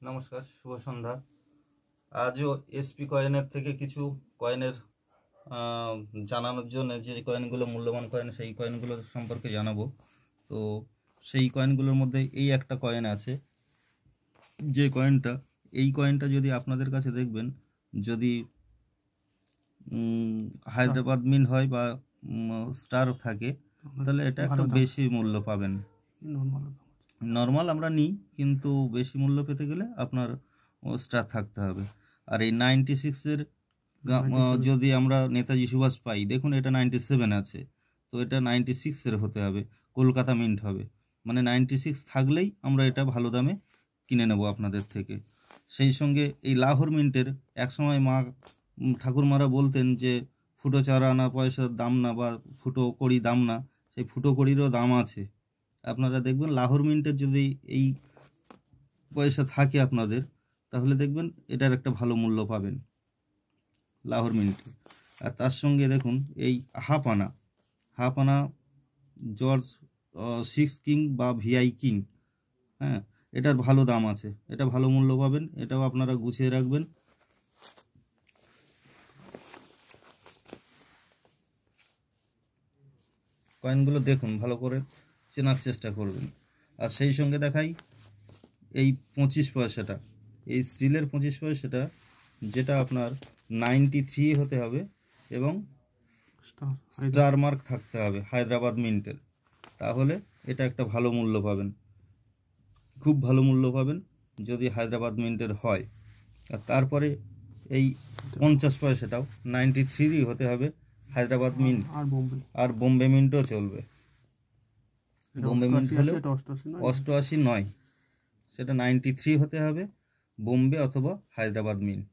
নমস্কার, শুভ সন্ধ্যা। আজও এসপি কয়েনের থেকে কিছু কয়েনের জানানোর জন্য, যে কয়েনগুলো মূল্যবান কয়েন সেই কয়েনগুলো সম্পর্কে জানাবো। তো সেই কয়েনগুলোর মধ্যে এই একটা কয়েন আছে, যে কয়েনটা যদি আপনাদের কাছে দেখবেন, যদি হায়দ্রাবাদ মিন্ট হয় বা স্টার থাকে, তাহলে এটা একটু বেশি মূল্য পাবেন। নর্মাল আমরা নিই, কিন্তু বেশি মূল্য পেতে গেলে আপনার স্টার থাকতে হবে। আর এই 96-এর যদি আমরা নেতাজি সুভাষ পাই, দেখুন এটা 97 আছে, তো এটা 96-এর হতে হবে, কলকাতা মিন্ট হবে, মানে 96 থাকলেই আমরা এটা ভালো দামে কিনে নেব আপনাদের থেকে। সেই সঙ্গে এই লাহোর মিন্টের একসময় ঠাকুরমারা বলতেন যে ফুটো 4 আনা পয়সার দাম না, বা ফুটো কড়ি দাম না, সেই ফুটো কড়িরও দাম আছে। আপনারা দেখবেন লাহোর মিন্টের যদি এই পয়সা থাকে আপনাদের, তাহলে দেখবেন এটার একটা ভালো মূল্য পাবেন লাহোর মিন্টে। আর তার সঙ্গে দেখুন এই হাফ আনা জর্জ 6 কিং বা ভিআই কিং, হ্যাঁ, এটার ভালো দাম আছে, এটা ভালো মূল্য পাবেন, এটাও আপনারা গুছিয়ে রাখবেন। কয়েনগুলো দেখুন, ভালো করে চেনার চেষ্টা করবেন। আর সেই সঙ্গে দেখাই এই 25 পয়সাটা, এই স্টিলের 25 পয়সাটা, যেটা আপনার 93 হতে হবে এবং স্টার মার্ক থাকতে হবে হায়দ্রাবাদ মিন্টের, তাহলে এটা একটা ভালো মূল্য পাবেন, খুব ভালো মূল্য পাবেন যদি হায়দ্রাবাদ মিন্টের হয়। আর তারপরে এই 50 পয়সাটাও 93 হতে হবে হায়দ্রাবাদ মিন্ট, আর বোম্বে মিন্টও চলবে। বোম্বে মিন্ট হলেও 88 নয়, সেটা 93 হতে হবে, বোম্বে অথবা হায়দ্রাবাদ মিন্ট।